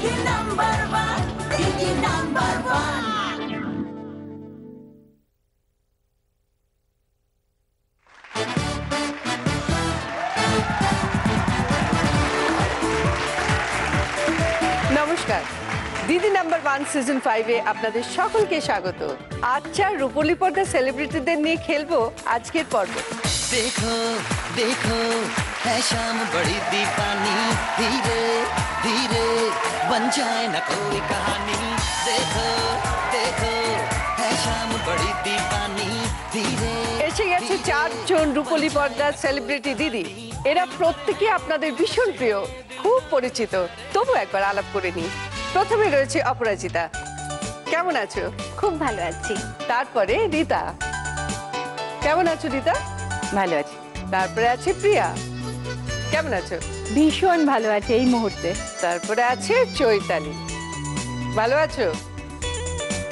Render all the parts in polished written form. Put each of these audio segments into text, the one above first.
দিদি number one, দিদি number one. নমস্কার, দিদি নাম্বার ওয়ান সিজন 5-এ আপনাদের সকলকে স্বাগত। আচ্ছা, রূপলী পর্দার সেলিব্রিটিদের নিয়ে খেলবো আজকের পর্ব। देखो देखो है शाम बड़ी दीवानी, धीरे धीरे बन जाए न कोई कहानी। देखो देखो है शाम बड़ी दीवानी, धीरे। এসে গেছে 4 জন রূপলী পর্দার সেলিব্রিটি দিদি। এরা প্রত্যেকে আপনাদের ভীষণ প্রিয়, খুব পরিচিত, তবু একবার আলাপ করে নিই। প্রথমে রয়েছে অপরাজিতা। কেমন আছো? খুব ভালো আছি। তারপরে রীতা। কেমন আছো রীতা? ভালো আছি। তারপরে আছে প্রিয়া। কেমন আছো? ভীষণ ভালো আছে এই মুহূর্তে। তারপরে আছে চৈতালি। ভালো আছো?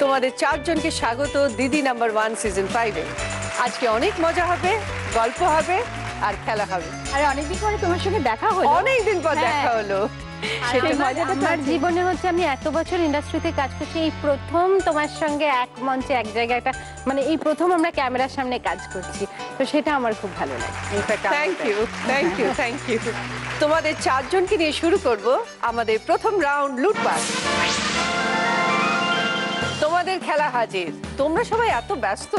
তোমাদের 4 জনকে স্বাগত দিদি নাম্বার ওয়ান সিজন 5-এ। আজকে অনেক মজা হবে, গল্প হবে আর খেলা হবে। আর অনেকদিন পরে তোমার সঙ্গে দেখা হলো। অনেকদিন পর দেখা হলো। সেটা মজাটা আমার জীবনে হচ্ছে, আমি এত বছর ইন্ডাস্ট্রিতে কাজ করছি, এই প্রথম তোমার সঙ্গে এক মঞ্চে এক জায়গায় একটা, মানে এই প্রথম আমরা ক্যামেরার সামনে কাজ করছি, তো সেটা আমার খুব ভালো লাগে। Thank you, thank you, thank you. তোমাদের 4 জনকে নিয়ে শুরু করব আমাদের প্রথম রাউন্ড, লুটপাট। তোমাদের খেলা হাজির। তোমরা সবাই এত ব্যস্ত,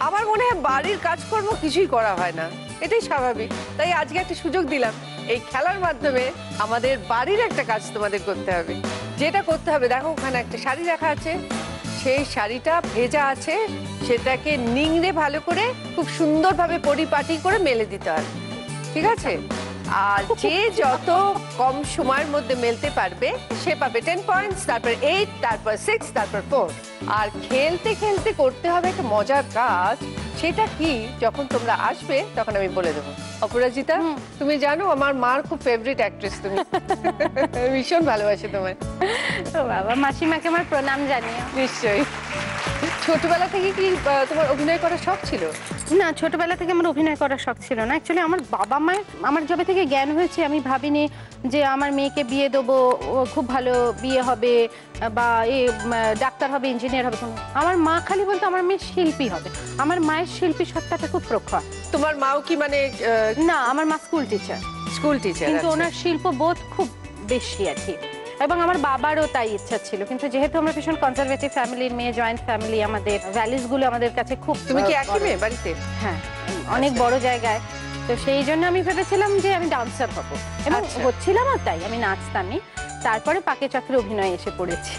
আমার মনে হয় বাড়ির কাজকর্ম কিছুই করা হয় না, এটাই স্বাভাবিক। তাই আজকে একটা সুযোগ দিলাম, এই খেলার মাধ্যমে আমাদের বাড়ির একটা কাজ তোমাদের করতে হবে। যেটা করতে হবে, দেখো ওখানে একটা শাড়ি রাখা আছে, সেই শাড়িটা ভেজা আছে, সেটাকে নিংড়ে ভালো করে খুব সুন্দরভাবে পরিপাটি করে মেলে দিতে হবে, ঠিক আছে? আর যে যত কম সময়ের মধ্যে মেলতে পারবে সে পাবে 10 পয়েন্টস, তারপর 8, তারপর 6, তারপর 4। আর খেলতে খেলতে করতে হবে একটা মজার কাজ। সেটা কি, যখন তোমরা আসবে তখন আমি বলে দেবো। অপরাজিতা, তুমি জানো আমার মার খুব ফেভারিট অ্যাক্ট্রেস তুমি। ভীষণ ভালোবাসে তোমায়। তো বাবা, মাসিমাকে আমার প্রণাম জানিও। নিশ্চয়ই। ছোটবেলা থেকে কি তোমার অভিনয় করার শখ ছিল? না, ছোটবেলা থেকে আমার অভিনয় করার শখ ছিল না। অ্যাকচুয়ালি আমার বাবা মায়ের, আমার যবে থেকে জ্ঞান হয়েছে, আমি ভাবিনি যে আমার মেয়েকে বিয়ে দেবো, ও খুব ভালো বিয়ে হবে বা ডাক্তার হবে, ইঞ্জিনিয়ার হবে। আমার মা খালি বলতো আমার মেয়ে শিল্পী হবে। আমার মায়ের শিল্পী সত্তাটা খুব প্রখর। তোমার মাও কি মানে? না, আমার মা স্কুল টিচার। স্কুল টিচার, কিন্তু ওনার শিল্পবোধ খুব বেশি আর কি, এবং আমার বাবারও তাই ইচ্ছা ছিল। কিন্তু যেহেতু আমরা ভীষণ কনজারভেটিভ ফ্যামিলির মেয়ে, জয়েন্ট ফ্যামিলি, আমাদের ভ্যালুস গুলো আমাদের কাছে খুব। তুমি কি একই মেয়ে বাড়িতে? হ্যাঁ, অনেক বড় জায়গায়। তো সেই জন্য আমি ভেবেছিলাম যে আমি ডান্সার হব, এবং হচ্ছিলামও তাই, আমি নাচতামই। তারপরে পাকে চক্রে অভিনয় এসে পড়েছে।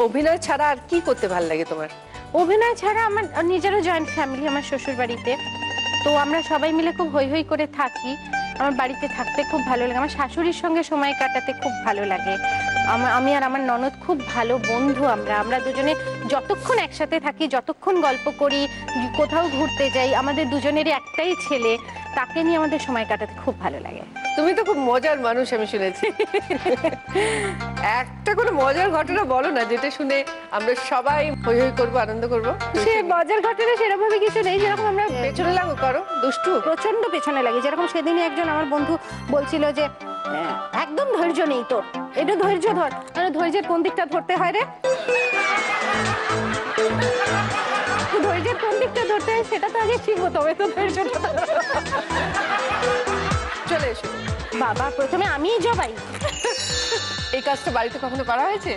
অভিনয় ছাড়া আর কি করতে ভালো লাগে তোমার? অভিনয় ছাড়া আমার নিজেরও জয়েন্ট ফ্যামিলি, আমার শ্বশুর বাড়িতে। তো আমরা সবাই মিলে খুব হৈ হৈ করে থাকি। আমার বাড়িতে থাকতে খুব ভালো লাগে, আমার শাশুড়ির সঙ্গে সময় কাটাতে খুব ভালো লাগে। আমি আর আমার ননদ খুব ভালো বন্ধু। আমরা দুজনে যতক্ষণ একসাথে থাকি, যতক্ষণ গল্প করি, কোথাও ঘুরতে যাই, আমাদের দুজনেরই একটাই ছেলে, তাকে নিয়ে আমাদের সময় কাটাতে খুব ভালো লাগে। তুমি তো খুব মজার মানুষ, আমি শুনেছি। একটা কোনো মজার ঘটনা বলো না, যেটা শুনে আমরা সবাই হৈ হৈ করবো, আনন্দ করবো। সে মজার ঘটনা সেরকম ভাবে কিছু নেই। যেরকম আমরা পেছনে লাগো, করো দুষ্টু, প্রচন্ড পেছনে লাগে। যেরকম সেদিনই একজন আমার বন্ধু বলছিল যে একদম ধৈর্য নেই তোর, একটু ধৈর্য ধর। মানে ধৈর্যের কোন দিকটা ধরতে হয় রে? ধৈর্যের কোন দিকটা ধরতে হয় সেটা তো আগে শিখবো, তবে তো ধৈর্যটা। চলে এসো। বাবা, প্রথমে আমিই জবাই। এই কাজটা বাড়িতে কখনো করা হয়েছে?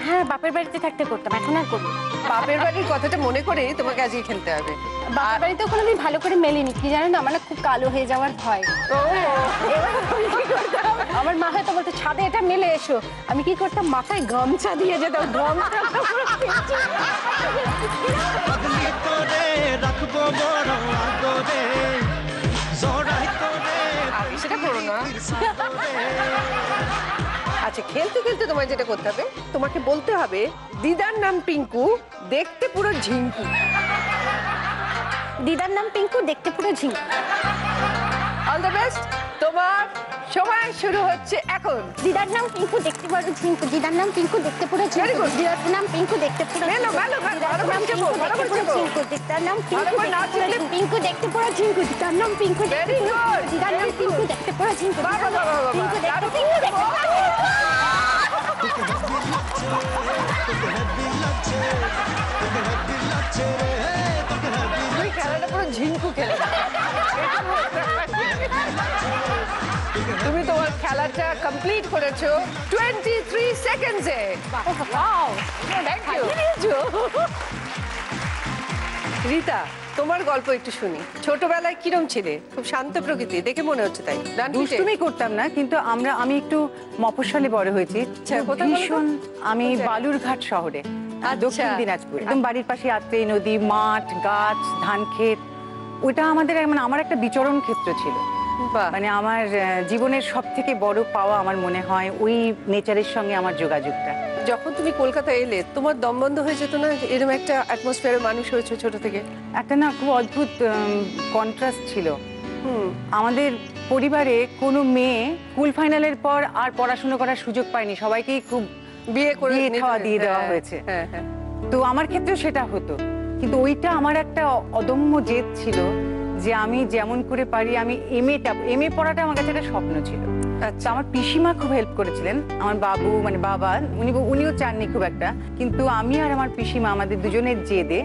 হ্যাঁ, বাপের বাড়িতে থাকতে করতাম, এখন আর করি। বাপের বাড়ির কথাটা মনে করে তোমাকে আজকে খেলতে হবে। বাপের বাড়িতে কোনো আমি ভালো করে মেলিনি, কি জানেন, আমার না খুব কালো হয়ে যাওয়ার ভয়। আমার মা হয়তো বলতো ছাদে এটা মেলে এসো, আমি কি করতাম, মাথায় গামছা দিয়ে যেতাম। সেটা করো না। আচ্ছা, খেলতে খেলতে তোমায় যেটা করতে হবে, তোমাকে বলতে হবে দিদার নাম পিঙ্কু, দেখতে পুরো ঝিঙ্কু। দিদার নাম পিঙ্কু, দেখতে পুরো ঝিঙ্কু। All the best. তোমার সময় শুরু হচ্ছে এখন। দিদার নাম পিঙ্কু, দেখতে পুরো ঝিঙ্কু। দিদার নাম পিঙ্কু, দেখতে পুরো ঝিঙ্কু। দিদার নাম পিঙ্কু, দেখতে পুরো ঝিঙ্কু। দিদার নাম পিঙ্কু, দেখতে পুরো ঝিঙ্কু। দিদার নাম পিঙ্কু, দিদার নাম পিঙ্কু, দেখতে পুরো ঝিঙ্কু। তুমি খেলাটা পুরো ঝিঙ্কু খেলে তুমি তোমার খেলাটা কমপ্লিট করেছো 23 সেকেন্ডসে। রীতা, তোমার গল্প একটু শুনি। ছোটবেলায় কিরম ছিলে? খুব শান্ত প্রকৃতি দেখে মনে হচ্ছে, তাই? দুষ্টুমি করতাম না, কিন্তু আমি একটু মফস্বলে বড় হয়েছি। কোথায় বলো তো? ভীষণ আমি বালুরঘাট শহরে, দক্ষিণ দিনাজপুর, একদম বাড়ির পাশে আত্রেই নদী, মাঠ, গাছ, ধান ক্ষেত। ওটা আমাদের মানে আমার একটা বিচরণ ক্ষেত্র ছিল। বাহ। মানে আমার জীবনের সব থেকে বড় পাওয়া আমার মনে হয় ওই নেচারের সঙ্গে আমার যোগাযোগটা। যখন তুমি কলকাতায় এলে তোমার দম বন্ধ হয়ে যেত না? এরকম একটা অ্যাটমসফিয়ারে মানুষ হয়েছে ছোট থেকে। একটা না খুব অদ্ভুত কন্ট্রাস্ট ছিল। আমাদের পরিবারে কোনো মেয়ে স্কুল ফাইনালের পর আর পড়াশোনা করার সুযোগ পায়নি, সবাইকেই খুব বিয়ে করে দিয়ে দেওয়া হয়েছে। হ্যাঁ হ্যাঁ। তো আমার ক্ষেত্রেও সেটা হতো, কিন্তু ওইটা আমার একটা অদম্য জেদ ছিল যে আমি যেমন করে পারি আমি এমএ পড়াটা আমার কাছে একটা স্বপ্ন ছিল। আচ্ছা, আমার পিসিমা খুব হেল্প করেছিলেন, আমার বাবু মানে বাবা উনিও চাননি খুব একটা, কিন্তু আমি আর আমার পিসিমা আমাদের দুজনের জেদে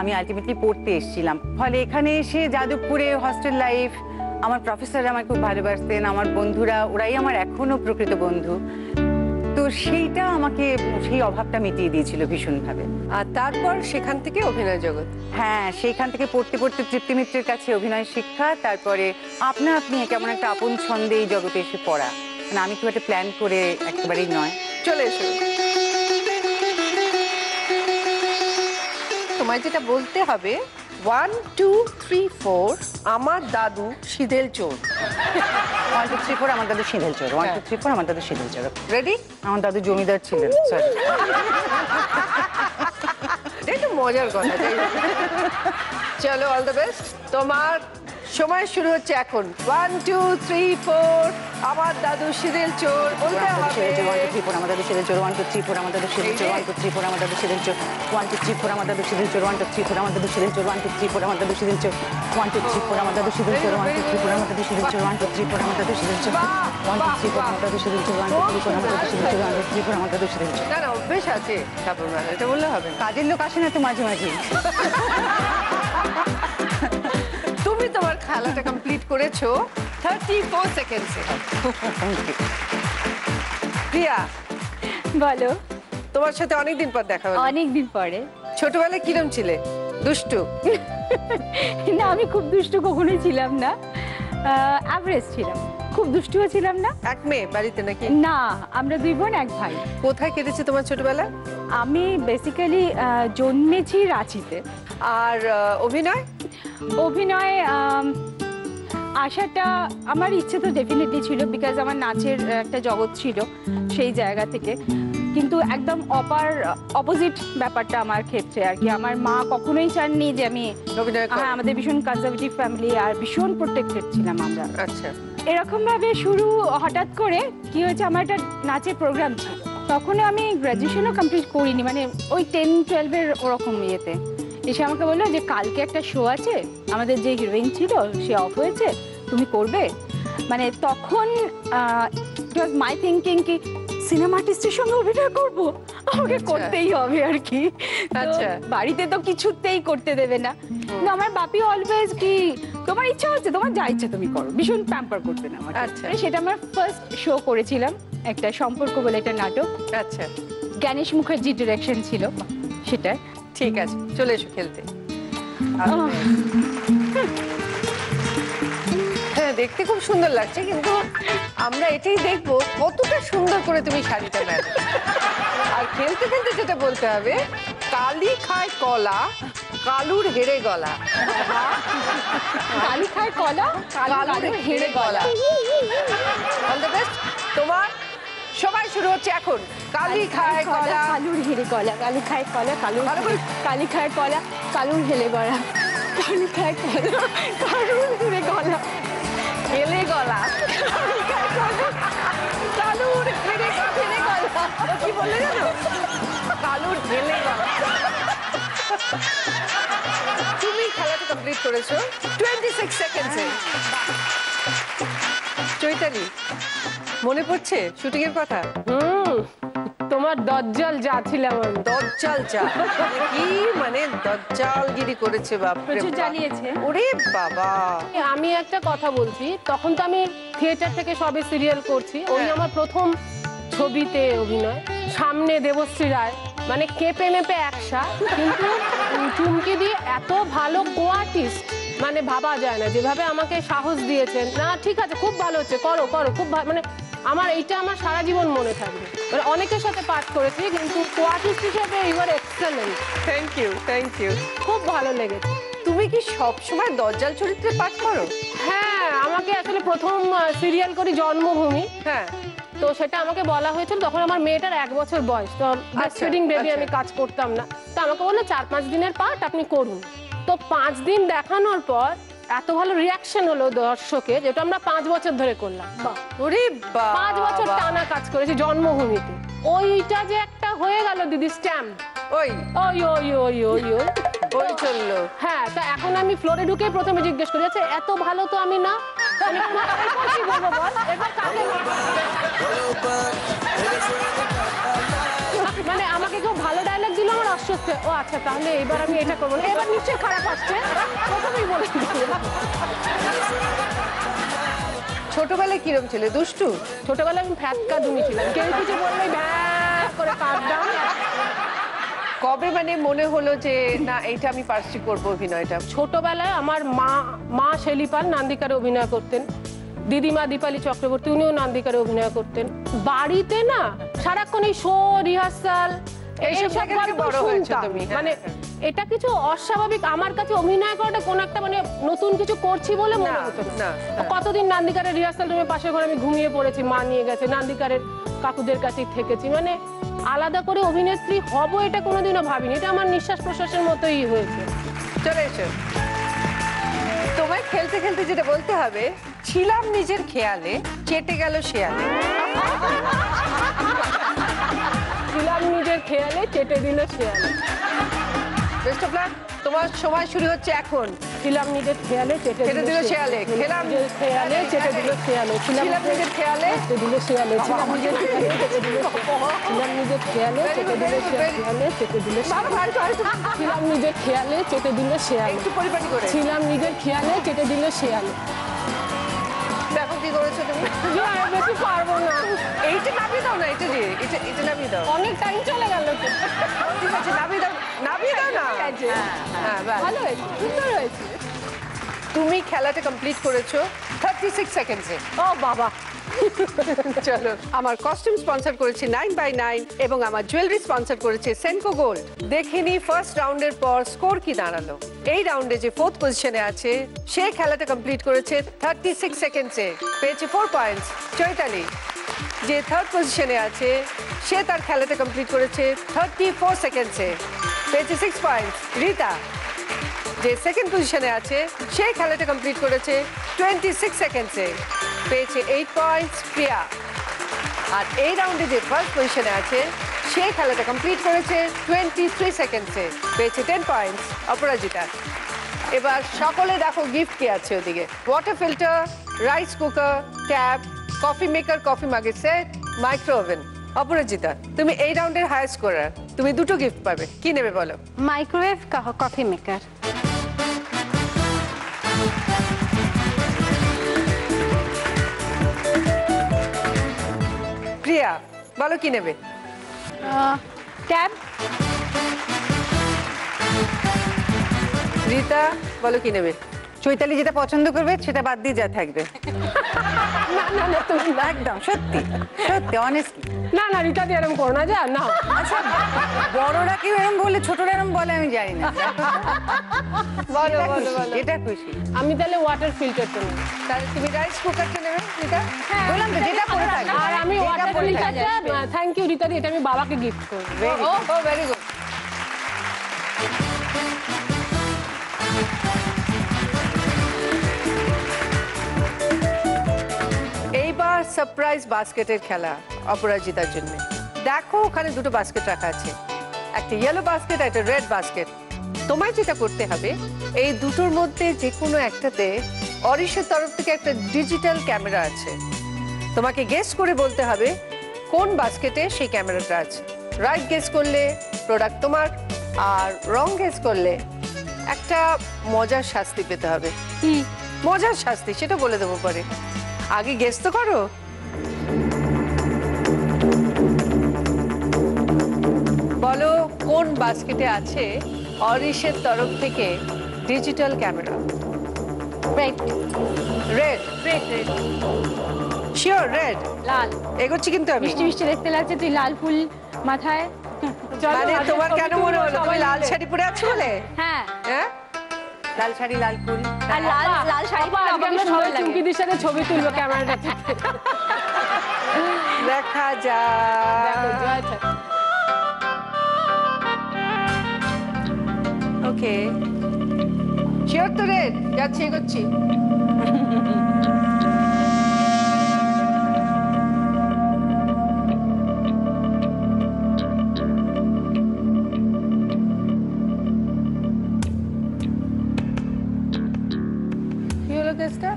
আমি আলটিমেটলি পড়তে এসেছিলাম। ফলে এখানে এসে যাদবপুরে হস্টেল লাইফ, আমার প্রফেসররা আমার খুব ভালোবাসতেন, আমার বন্ধুরা ওরাই আমার এখনো প্রকৃত বন্ধু। তো সেইটা আমাকে সেই অভাবটা মিটিয়ে দিয়েছিল ভীষণভাবে। আর তারপর সেখান থেকে অভিনয় জগৎ। হ্যাঁ, সেইখান থেকে পড়তে পড়তে তৃপ্তি মিত্রের কাছে অভিনয় শিক্ষা, তারপরে আপনি কেমন একটা আপন ছন্দে এই জগতে এসে পড়া। মানে আমি খুব একটা প্ল্যান করে একেবারেই নয়। চলে এসো। তোমায় যেটা বলতে হবে 1 2 3 4 আমার দাদু সিধেল চোর। 1 2 3 4 আমার দাদু সিধেল চোর। 1 2 3 4 আমার দাদু সিধেল চোর। রেডি? আমার দাদু জমিদার ছিলেন। সরি, এটা মজার কথা। চলো, অল দ্য বেস্ট। তোমার সময় শুরু হচ্ছে এখন। 1 2 3 4 আমার দাদু সিধেল চোর বলতে হবে। 1 2 3 4 আমার দাদু সিধেল চোর। 1 2 3 4 আমার দাদু সিধেল চোর। 1 2 3 4 আমার দাদু সিধেল চোর। 1 2 3 4 আমার দাদু সিধেল চোর। 1 2 3 4 আমার দাদু সিধেল চোর। 1 2 3 4 আমার দাদু সিধেল চোর। 1 2 3 4 আমার দাদু সিধেল চোর। 1 2 3 4 আমার দাদু সিধেল চোর। 1 2 3 4 আমার দাদু সিধেল চোর। 1 2 3 4 আমার দাদু সিধেল চোর। 1 2 3 4 আমার দাদু সিধেল চোর। 1 2 3 4 আমার দাদু সিধেল চোর। না না, অভ্যেস আছে ঠাকুরমা, এটা বললে হবে না। কাজের লোক আসে না তো মাঝে মাঝে। তুমি তোমার খেলাটা কমপ্লিট করেছো 34 সেকেন্ডসে। প্রিয়া, বলো। তোমার সাথে অনেকদিন পর দেখা হলো। অনেকদিন পরে। ছোটবেলায় কিরম ছিলে? দুষ্টু? না, আমি খুব দুষ্টু কখনোই ছিলাম না, অ্যাভারেজ ছিলাম। খুব দুষ্টুও ছিলাম না। এক মেয়ে বাড়িতে নাকি? না, আমরা 2 বোন 1 ভাই। কোথায় কেটেছে তোমার ছোটবেলা? আমি বেসিক্যালি জন্মেছি রাঁচিতে। আর অভিনয়? অভিনয় আশাটা আমার ইচ্ছে তো ডেফিনেটলি ছিল, বিকজ আমার নাচের একটা জগৎ ছিল সেই জায়গা থেকে। কিন্তু একদম অপোজিট ব্যাপারটা আমার ক্ষেত্রে আর কি। আমার মা কখনোই চাননি যে আমি অভিনয় করো? হ্যাঁ, আমাদের ভীষণ কনজারভেটিভ ফ্যামিলি আর ভীষণ প্রোটেক্টেড ছিলাম আমরা। আচ্ছা। এরকম ভাবে শুরু, হঠাৎ করে কি হয়েছে, আমার একটা নাচের প্রোগ্রাম ছিল। তখন আমি গ্র্যাজুয়েশনও কমপ্লিট করিনি, মানে ওই 10-12 এর ওরকম ইয়েতে এসে আমাকে বললো যে কালকে একটা শো আছে, আমাদের যে হিরোইন ছিল সে অফ হয়েছে, তুমি করবে। মানে তখন ইট ওয়াজ মাই থিঙ্কিং কি সিনেমা আর্টিস্টের সঙ্গে অভিনয় করবো, আমাকে করতেই হবে আর কি। আচ্ছা। বাড়িতে তো কিছুতেই করতে দেবে না। কিন্তু আমার বাপি অলওয়েজ কি তোমার ইচ্ছা হচ্ছে, তোমার যা ইচ্ছা তুমি করো, ভীষণ প্যাম্পার করতেন আমাকে। আচ্ছা। সেটা আমার ফার্স্ট শো করেছিলাম, একটা সম্পর্ক বলে একটা নাটক। আচ্ছা। জ্ঞানেশ মুখার্জি ডিরেকশন ছিল সেটা। ঠিক আছে, চলে এসো খেলতে। হ্যাঁ, দেখতে খুব সুন্দর লাগছে, কিন্তু আমরা এটাই দেখবো কতটা সুন্দর করে তুমি শাড়িটা নেন। আর খেলতে খেলতে যেটা বলতে হবে, কালি খায় কলা, কালুর হেরে গলা। কালি খায় কলা, কালুর হেরে গলা। All the best. তোমার সময় শুরু হচ্ছে এখন। কালি খায় কলা, কালুর হেরে গলা, কালি খায় কলা, কালি খায় কলা, কালুর হেলে গলা, কালি খায় কলা, কালুর হেলে গলা, হেলে গলা, কালুর হেরে গলা। কি বললে জানো? কালুর হেলে গলা। তুমি খেলাটা কমপ্লিট করেছো 26 সেকেন্ডসে। চৈতালি, মনে পড়ছে শুটিং এর কথা? তোমার আবার দজ্জাল যা ছিলাম আমি। দজ্জাল যা কি মানে দজ্জালগিরি করেছে বাপরে প্রচুর বাপ। জ্বালিয়েছে। ওরে বাবা। আমি একটা কথা বলছি, তখন তো আমি থিয়েটার থেকে সবে সিরিয়াল করছি, ওই হ্যাঁ। আমার প্রথম ছবিতে অভিনয়, সামনে দেবশ্রী রায়, মানে কেঁপে মেপে একসা, কিন্তু চুমকি দিয়ে এত ভালো কোয়ার্টিস্ট, মানে ভাবা যায় না যেভাবে আমাকে সাহস দিয়েছেন। না ঠিক আছে, খুব ভালো হচ্ছে, করো করো, খুব ভালো, মানে আমার এইটা আমার সারা জীবন মনে থাকবে। মানে অনেকের সাথে পাঠ করেছি, কিন্তু কোয়ার্টিস্ট হিসেবে you are excellent, thank you thank you. খুব ভালো লেগেছে। তুমি কি সব সময় দজ্জাল চরিত্রে পাঠ করো? হ্যাঁ, আমাকে আসলে প্রথম সিরিয়াল করি জন্মভূমি, হ্যাঁ। তো সেটা আমাকে বলা হয়েছিল, তখন আমার মেয়েটার 1 বছর বয়স, তো ব্রেস্টফিডিং বেবি আচ্ছা। আমি কাজ করতাম না, তো আমাকে বললো 4-5 দিনের পার্ট আপনি করুন। তো 5 দিন দেখানোর পর এত ভালো রিয়াকশন হলো দর্শকে, যেটা আমরা 5 বছর ধরে করলাম। ওরে বাবা। 5 বছর টানা কাজ করেছি জন্মভূমিতে। ওইটা যে একটা হয়ে গেল দিদি স্ট্যাম্প, ওই ওই ওই ওই ওই ওই ওই চললো। হ্যাঁ, তা এখন আমি ফ্লোরে ঢুকে প্রথমে জিজ্ঞেস করি, আচ্ছা এত ভালো তো আমি না, মানে এরপর কি বলবো বল, এরপর কাকে মানে আমাকে কেউ ভালো ডায়লগ দিল, আমার অস্বস্তি, ও আচ্ছা তাহলে এবার আমি এটা করবো না, এবার নিশ্চয়ই খারাপ আসছে, প্রথমেই বলে দিচ্ছি। ছোটবেলায় কিরম ছিল? দুষ্টু? ছোটবেলায় আমি ফ্যাটকা দুমি ছিলাম, কেউ কিছু বললেই ভ্যা করে কাঁদতাম। কবে মানে মনে হলো যে না এইটা আমি পার্সি করবো অভিনয়টা? ছোটবেলায় আমার মা শেলিপাল নান্দিকারে অভিনয় করতেন, দিদিমা দীপালি চক্রবর্তী উনিও নান্দিকারে অভিনয় করতেন। বাড়িতে না সারাক্ষণ এই শো রিহার্সাল এইসব এইসব থেকে গল্প বড় হয়েছো শুনতাম। তুমি, হ্যাঁ, মানে হ্যাঁ। এটা কিছু অস্বাভাবিক, আমার কাছে অভিনয় করাটা কোন একটা মানে নতুন কিছু করছি বলে মনে না, হতো না, না। কতদিন নান্দিকারের রিহার্সাল রুমে পাশের ঘরে আমি ঘুমিয়ে পড়েছি, মা নিয়ে গেছে, নান্দিকারের কাকুদের কাছেই থেকেছি, মানে আলাদা করে অভিনেত্রী হব এটা কোনোদিনও ভাবিনি, এটা আমার নিঃশ্বাস প্রশ্বাসের মতোই হয়েছে। চলে এসো। তোমায় খেলতে খেলতে যেটা বলতে হবে, ছিলাম নিজের খেয়ালে, চেটে গেল শেয়ালে। ছিলাম নিজের খেয়ালে, চেটে দিল শেয়ালে। Best of luck. তোমার সময় শুরু হচ্ছে এখন। ছিলাম নিজের খেয়ালে, চেটে দিল শেয়ালে। খেলাম নিজের খেয়ালে, চেটে দিল শেয়ালে। ছিলাম নিজের খেয়ালে, চেটে দিল শেয়ালে। ছিলাম নিজের খেয়ালে, চেটে দিল ছিলাম নিজের খেয়ালে, চেটে দিল শেয়ালে, চেটে দিল ছিলাম নিজের খেয়ালে, চেটে দিল শেয়ালে। একটু পরিপাটি করে ছিলাম নিজের খেয়ালে, চেটে দিল শেয়ালে। দেখো কি করেছো তুমি। যে আর বেশি পারবো না, এইটা নামিয়ে দাও না, এটা যে এটা নামিয়ে দাও। অনেক টাইম চলে গেল তো। ঠিক আছে, নামিয়ে দাও, নামিয়ে দাও না। হ্যাঁ, ব্যাস। ভালো হয়েছে, সুন্দর হয়েছে। তুমি খেলাটা কমপ্লিট করেছো 36 সেকেন্ডসে। ও বাবা, চলো, আমার কস্টিউম স্পন্সর করেছে 9x9 এবং আমার জুয়েলারি স্পন্সর করেছে সেনকো গোল্ড। দেখিনি ফার্স্ট রাউন্ডের পর স্কোর কি দাঁড়ালো। এই রাউন্ডে যে 4th পজিশনে আছে সে খেলাটা কমপ্লিট করেছে 36 সেকেন্ডসে, পেয়েছে 4 পয়েন্টস। চৈতালি যে 3rd পজিশনে আছে সে তার খেলাটা কমপ্লিট করেছে 34 সেকেন্ডসে, পেয়েছে 6 পয়েন্টস। রীতা যে 2nd পজিশনে আছে সে খেলাটা কমপ্লিট করেছে 26 সেকেন্ডসে, পেয়েছে 8 পয়েন্টস। প্রিয়া আর এই রাউন্ডে যে 1st পজিশনে আছে সে খেলাটা কমপ্লিট করেছে 23 সেকেন্ডসে, পেয়েছে 10 পয়েন্টস। অপরাজিতা। এবার সকলে দেখো গিফট কি আছে ওদিকে। Water filter, rice cooker, tab, coffee maker, coffee মাগের সেট, মাইক্রো ওভেন। অপরাজিতা, তুমি এই রাউন্ডের হাই স্কোরার, তুমি 2টো গিফট পাবে। কি নেবে বলো? Microwave coffee maker. প্রিয়া বলো কি নেবে? ট্যাব। রীতা বলো কি নেবে? চৈতালি যেটা পছন্দ করবে সেটা বাদ দিয়ে যা থাকবে। না না না, তুমি না, একদম সত্যি সত্যি অনেস্টলি। না না রীতা দিয়ে এরকম করো না, যা না। আচ্ছা, বড়রা কেউ এরকম বললে ছোটরা এরকম বলে আমি জানি না। বলো বলো বলো। এটা খুশি। আমি তাহলে ওয়াটার ফিল্টারটা নেব। তাহলে তুমি রাইস কুকারটা নেবে রীতা? বললাম তো যেটা পরে থাকবে। আর আমি যেটা ওয়াটার পরে ফিল্টারটা, থাকবে। থ্যাংক ইউ রীতা দি, এটা আমি বাবাকে গিফট করব। ও ভেরি গুড। এইবার সারপ্রাইজ বাস্কেটের খেলা অপরাজিতার জন্য। দেখো ওখানে 2টো বাস্কেট রাখা আছে, একটা ইয়েলো বাস্কেট আর একটা রেড বাস্কেট। তোমায় যেটা করতে হবে, এই দুটোর মধ্যে যে কোনো একটাতে অরিশের তরফ থেকে একটা ডিজিটাল ক্যামেরা আছে। তোমাকে গেস করে বলতে হবে কোন বাস্কেটে সেই ক্যামেরাটা আছে। রাইট গেস করলে প্রোডাক্ট তোমার, আর রং গেস করলে একটা মজার শাস্তি পেতে হবে। কি মজার শাস্তি সেটা বলে দেবো পরে, আগে গেস তো করো। বলো কোন বাস্কেটে আছে অরিশের তরফ থেকে digital camera? Red red red red sure red? লাল। এগোচ্ছি কিন্তু আমি। মিষ্টি মিষ্টি দেখতে লাগছে, তুই লাল ফুল মাথায়। মানে তোমার কেন মনে হলো তুমি লাল শাড়ি পরে আছো বলে? হ্যাঁ হ্যাঁ, লাল শাড়ি লাল ফুল। আর লাল লাল শাড়ি আজকে আমরা সবাই চুমকিদির সাথে ছবি তুলবো ক্যামেরাটা। দেখা যাক। ওকে শিওর তো রেড? যাচ্ছি এগোচ্ছি। কি হলো কেসটা?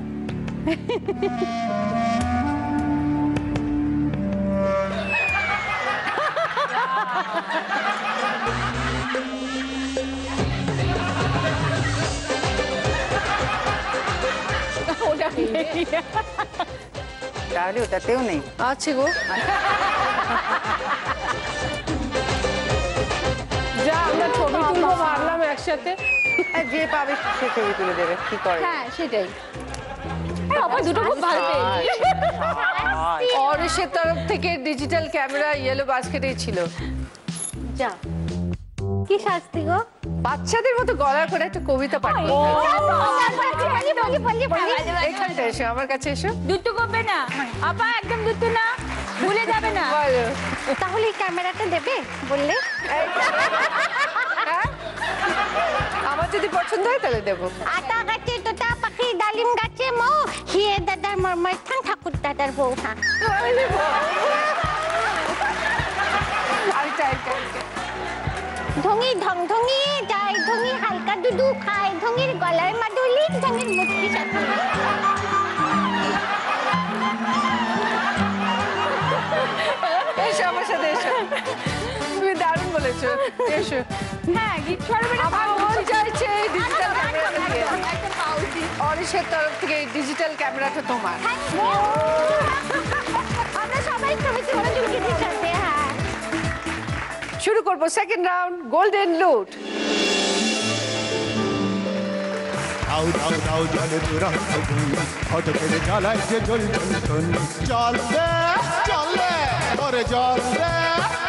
তাহলে ওটাতেও নেই। আছে গো। যা আমরা ছবি তুলবো ভাবলাম একসাথে। আর যে পাবে সে ছবি তুলে দেবে, কি করে? হ্যাঁ সেটাই। দুটো খুব ভালো পেয়েছি। অরিশের তরফ থেকে ডিজিটাল ক্যামেরা ইয়েলো বাস্কেটেই ছিল। যা কি শাস্তি গো? বাচ্চাদের মতো গলা করে একটা কবিতা পাঠ করতে হবে। এখানটা এসো, আমার কাছে এসো। দুটো করবে না আপা, একদম দুটো না, ভুলে যাবে না। বলো। তাহলে এই ক্যামেরাটা দেবে বললে? হ্যাঁ? আমার যদি পছন্দ হয় তাহলে দেবো। আটা গাছে তোতা পাখি, ডালিম গাছে মৌ, হিয়ে দাদার মরমর থান, ঠাকুর দাদার বউ। হ্যাঁ ঢঙি ঢং ঢঙি যায়, ঢঙি হালকা দুধু খায়, ঢঙির গলার মাদুলি, ঢঙির মুক্তি সাথে। এসো আমার সাথে এসো, তুমি দারুণ বলেছো। এসো। হ্যাঁ গীত ছড়বে না। আমার মন চাইছে ডিজিটাল ক্যামেরাটা দিয়ে। অরিশের তরফ থেকে ডিজিটাল ক্যামেরাটা তোমার। আমরা সবাই ছবি তুলে চুমকিদির সাথে। হ্যাঁ শুরু করবো সেকেন্ড রাউন্ড, গোল্ডেন লুট। দাও দাও দাও জলে দুরন্ত গুণ ফটকের জ্বালায় যে জল জ্বলতন চল রে চল রে ওরে জল রে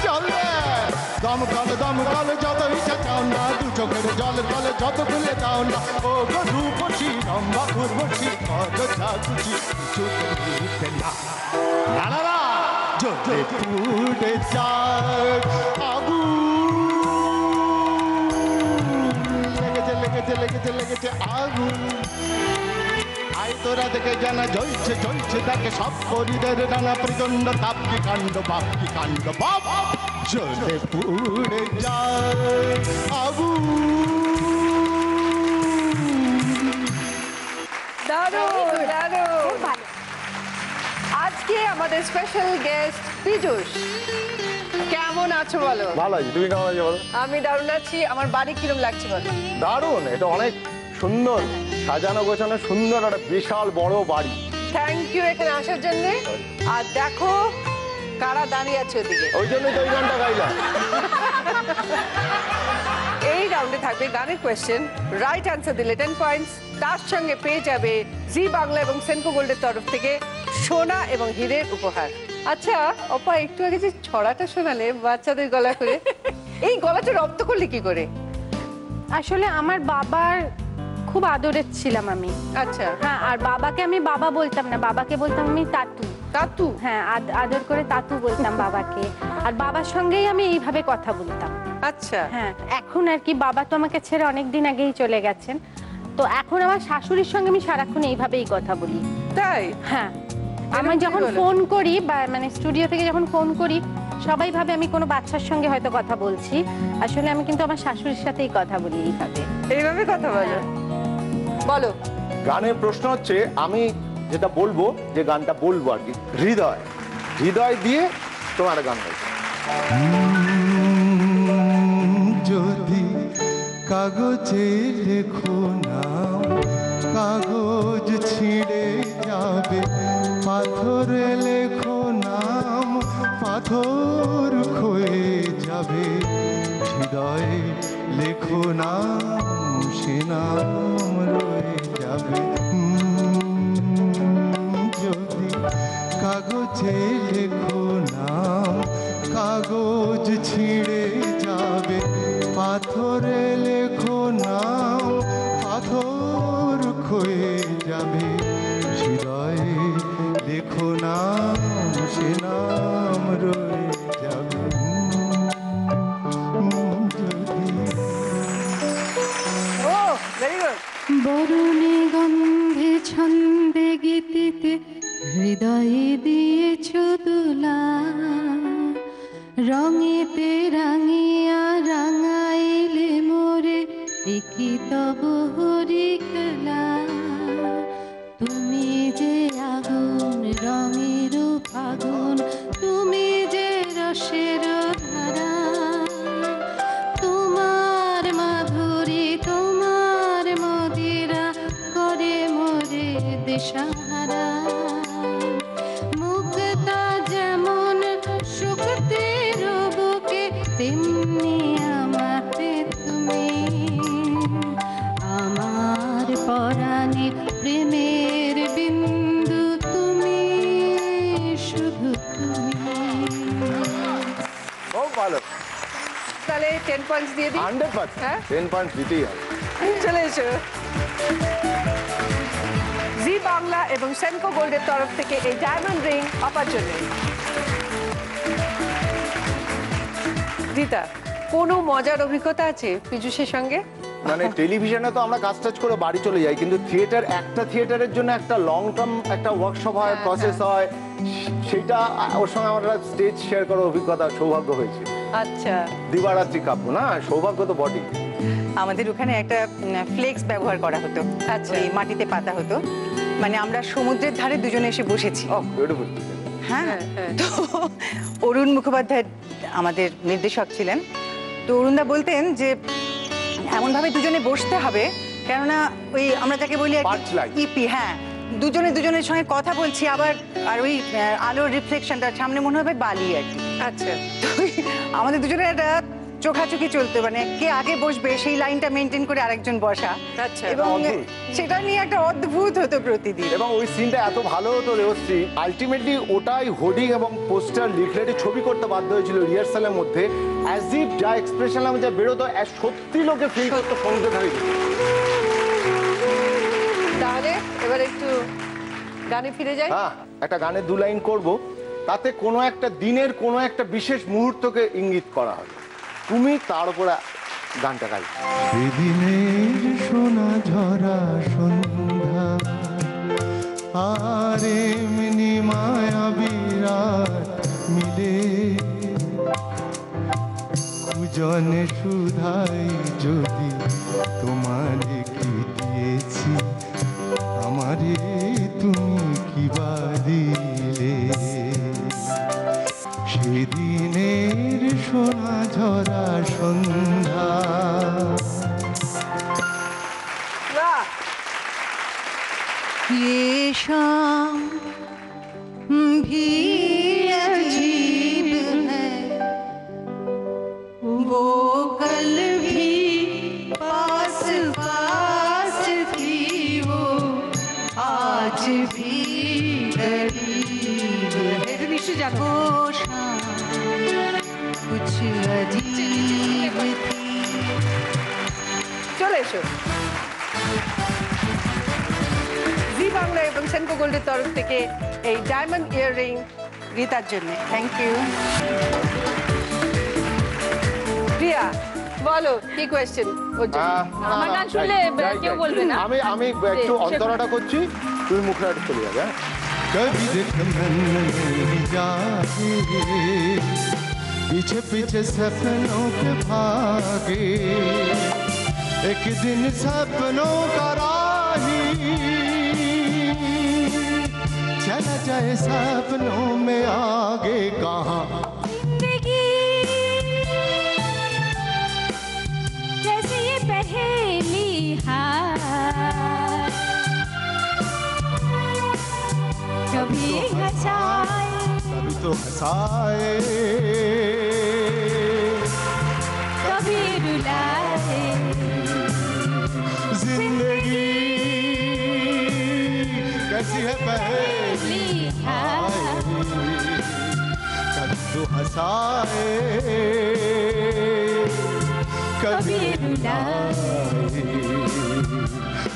চল রে দমকল যত ইচ্ছা চাও না, দু চোখের জল কলে যত খুলে দাও না। ও গো রূপসী লম্বা উর্বশী কত চাকুচি কিছু করতে না। না না না জলে পুড়ে যায় আগুন, লেগেছে আগুন। আয় তোরা দেখে জানা জ্বলছে জ্বলছে, দেখে সব শরীরের নানা প্রচন্ড তাপ, কি কাণ্ড বাপ, কি কাণ্ড বাপ। জ্বলে পুড়ে যায় আগুন। দারুণ দারুণ। আজকে আমাদের স্পেশাল গেস্ট পীযূষ। কেমন আছো বলো? ভালো আছি, তুমি কেমন আছো বলো? আমি দারুণ আছি। আমার বাড়ি কিরম লাগছে বলো? দারুণ, এটা অনেক সুন্দর সাজানো গোছানো, সুন্দর একটা বিশাল বড় বাড়ি। থ্যাংক ইউ এখানে আসার জন্য। আর দেখো কারা দাঁড়িয়ে আছে ওদিকে। ওই জন্যই তো ওই গানটা গাইলাম। এই রাউন্ডে থাকবে গানের কোয়েশ্চেন, রাইট অ্যান্সার দিলে 10 পয়েন্টস, তার সঙ্গে পেয়ে যাবে জি বাংলা এবং সেনকো গোল্ডের তরফ থেকে সোনা এবং হীরের উপহার। আচ্ছা অপা, একটু আগে যে ছড়াটা শোনালে বাচ্চাদের গলা করে, এই গলাটা রপ্ত করলে কি করে? আসলে আমার বাবার খুব আদরের ছিলাম আমি। আচ্ছা। হ্যাঁ, আর বাবাকে আমি বাবা বলতাম না, বাবাকে বলতাম আমি তাতু। তাতু? হ্যাঁ, আদর করে তাতু বলতাম বাবাকে। আর বাবার সঙ্গেই আমি এইভাবে কথা বলতাম। আচ্ছা। হ্যাঁ, এখন আর কি বাবা তো আমাকে ছেড়ে অনেক দিন আগেই চলে গেছেন, তো এখন আমার শাশুড়ির সঙ্গে আমি সারাক্ষণ এইভাবেই কথা বলি। তাই? হ্যাঁ, আমি যখন বলো? ফোন করি বা মানে স্টুডিও থেকে যখন ফোন করি, সবাই ভাবে আমি কোনো বাচ্চার সঙ্গে হয়তো কথা বলছি, আসলে আমি কিন্তু আমার শাশুড়ির সাথেই কথা বলি এইভাবে। এইভাবে কথা বলো? বলো। গানের প্রশ্ন হচ্ছে, আমি যেটা বলবো, যে গানটা বলবো আর কি, হৃদয় দিয়ে তোমার গান হয়েছে। পাথর ক্ষয়ে যাবে, হৃদয়ে লেখো নাম, সে নাম রয়ে যাবে। যদি কাগজে লেখো নাম, কাগজ ছিঁড়ে যাবে, পাথরে লেখো নাম, পাথর ক্ষয়ে যাবে, হৃদয়ে লেখো নাম, সে নাম রয়ে যাবে। ও ভেরি গুড। বরণে গন্ধে ছন্দে গীতিতে হৃদয়ে দিয়েছ দোলা, রঙেতে রাঙিয়া রাঙাইলে মোরে একি তব হরি খেলা। তুমি যে আগুন রঙের ফাগুন, তুমি যে রসের ধারা, তোমার মাধুরী তোমার মদিরা করে মোরে দিশাহারা। মুক্তা যেমন শুকতের বুকে, তেমনি আমাতে তুমি, আমার পরাণে প্রেমের বিন্দু তুমি, শুধু তুমি। খুব ভালো, তাহলে 10 পয়েন্টস দিয়ে দিই। 100%। হ্যাঁ? 10 পয়েন্ট দিতেই হবে। চলে এসো। জি বাংলা এবং সেনকো গোল্ডের তরফ থেকে এই ডায়মন্ড রিং আপার জন্য। রীতা, কোনো মজার অভিজ্ঞতা আছে পীযূষের সঙ্গে? মানে টেলিভিশনে তো আমরা কাজ টাজ করে বাড়ি চলে যাই, কিন্তু থিয়েটার, একটা থিয়েটারের জন্য একটা লং টার্ম একটা ওয়ার্কশপ হয়, প্রসেস হয়, সেটা ওর সঙ্গে আমরা স্টেজ শেয়ার করার অভিজ্ঞতা সৌভাগ্য হয়েছে। আচ্ছা, দিবারাত্রি কাব্য না, সৌভাগ্য তো বডি। আমাদের ওখানে একটা ফ্লেক্স ব্যবহার করা হতো, আচ্ছা। ওই মাটিতে পাতা হতো, মানে আমরা সমুদ্রের ধারে দুজনে এসে বসেছি। ও বিউটিফুল। হ্যাঁ, হ্যাঁ। তো অরুণ মুখোপাধ্যায় আমাদের নির্দেশক ছিলেন। তো অরুণদা বলতেন যে এমনভাবে দুজনে বসতে হবে, কেননা ওই আমরা যাকে বলি Punchline। ইপি, হ্যাঁ, দুজনে দুজনের সঙ্গে কথা বলছি, আবার আর ওই আলোর রিফ্লেকশনটা সামনে মনে হবে বালি আর কি। আচ্ছা, তো আমাদের দুজনের একটা চোখাচোখি চলতো, মানে কে আগে বসবে সেই লাইনটা মেনটেন করে আরেকজন বসা, আচ্ছা। এবং অদ্ভুত। সেটা নিয়ে একটা অদ্ভুত হতো প্রতিদিন। এবং ওই সিনটা এত ভালো হতো রেওশ্রী, আলটিমেটলি ওটাই হোর্ডিং এবং পোস্টার লিফলেটে ছবি করতে বাধ্য হয়েছিল রিহার্সালের মধ্যে। অ্যাজ ইফ যা এক্সপ্রেশন আমি যা বেরোতো, সত্যি লোকে ফিল করতো সঙ্গে ধরে। তাহলে এবার একটু গানে ফিরে যাই। হ্যাঁ, একটা গানে 2 লাইন করব, তাতে কোনো একটা দিনের কোনো একটা বিশেষ মুহূর্তকে ইঙ্গিত করা হবে, তুমি তার উপরে গানটা গাই। সেদিনের সোনা ঝরা সন্ধ্যা, আর এমনি মায়া বিরাট মিলে, দুজনে সুধাই যদি তোমারে কি দিয়েছি, আমারে তুমি কি বা দিলে। সেদিনের সোনা ঝরা সন্ধ্যা। বাহ! ये शाम भी अजीब है, वो कल भी पास पास थी, वो आज भी करीब है, वो शाम कुछ अजीब थी। চলে এসো। জি বাংলা এবং সেনকো গোল্ডের তরফ থেকে এই ডায়মন্ড ইয়াররিং রীতার জন্য থ্যাংক ইউ। প্রিয়া, বলো কি কোয়েশ্চেন ওর জন্য? আমার গান শুনলে কেউ বলবে না। আমি একটু অন্তরাটা করছি, তুমি মুখে একটু চলে যাবে। হ্যাঁ, कभी दुश्मन नहीं जागे, पीछे पीछे सपनों के भागे, एक दिन सपनों का राही चला जाए सपनों में आगे, कहाँ जिंदगी जैसे ये पहेली हार, कभी हंसाए कभी तो हंसाए कभी रुलाए जिंदगी कैसी है पहली हाय कभी तो हंसाए कभी रुलाए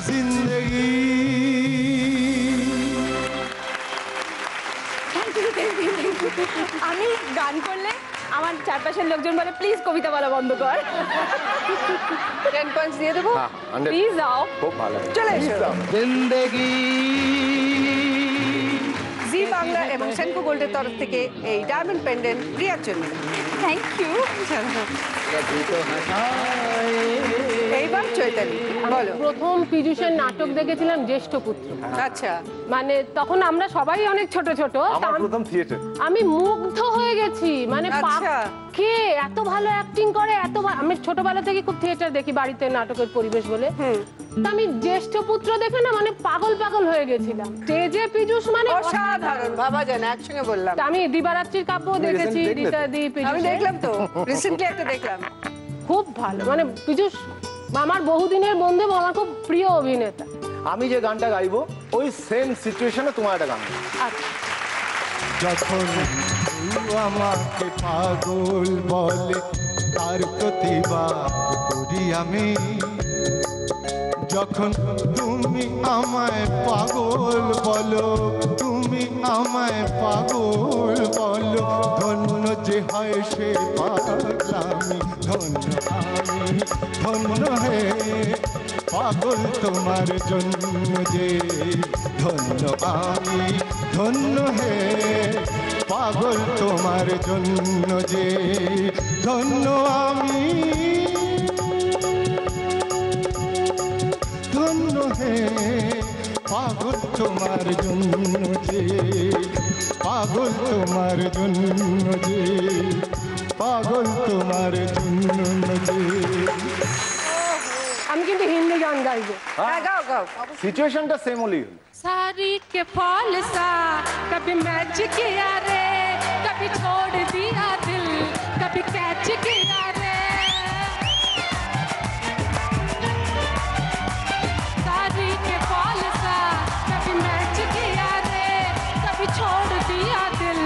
जिंदगी। আমি গান করলে আমার চারপাশের লোকজন বলে প্লিজ কবিতা বলা বন্ধ কর। 10 পয়েন্টস দিয়ে দেবো। প্লিজ যাও। খুব ভালো চলে এসো। জিন্দেগি জি বাংলা এবং সেনকো গোল্ডের তরফ থেকে এই ডায়মন্ড পেন্ডেন্ট প্রিয়ার জন্য। Thank you. এইবার চৈতালি বলো। প্রথম পীযূষের নাটক দেখেছিলাম জ্যেষ্ঠ পুত্র। আচ্ছা, মানে তখন আমরা সবাই অনেক ছোট ছোট, আমার প্রথম থিয়েটার। আমি মুগ্ধ হয়ে গেছি। মানে আচ্ছা। কে এত ভালো অ্যাক্টিং করে, এত আমি ছোটবেলা থেকে খুব থিয়েটার দেখি বাড়িতে, নাটকের পরিবেশ বলে। তা আমি জ্যেষ্ঠ পুত্র দেখে না মানে পাগল পাগল হয়ে গেছিলাম। স্টেজে পীযূষ মানে অসাধারণ, ভাবা যায় না, একসঙ্গে বললাম। তা আমি দিবারাত্রির কাব্য দেখেছি, রীতা দি পীযূষ। আমি দেখলাম তো, রিসেন্টলি একটা দেখলাম, খুব ভালো। মানে পীযূষ আমার বহুদিনের বন্ধু এবং আমার খুব প্রিয় অভিনেতা। আমি যে গানটা গাইবো ওই সেম সিচুয়েশনে তোমার একটা গান। যখন কেউ আমাকে পাগল বলে তার প্রতিবাদ করি আমি, যখন তুমি আমায় পাগল বলো, তুমি আমায় পাগল বলো, ধন্য যে হয় সে পাগলামি, ধন্য আমি ধন্য হে পাগল তোমার জন্য যে, ধন্য আমি ধন্য হে পাগল তোমার জন্য যে, ধন্য আমি ধন্য হে পাগল তোমার জন্য যে, পাগল তোমার জন্য যে, পাগল তোমার জন্য যে। আমি কিন্তু হিন্দি গান গাইবো। হ্যাঁ গাও গাও। সিচুয়েশনটা সেম হলেই হলো। सारी के फॉल सा कभी मैच किया रे, कभी छोड़ दिया दिल, कभी कैच किया रे। सारी के फॉल सा कभी मैच किया रे, कभी छोड़ दिया दिल,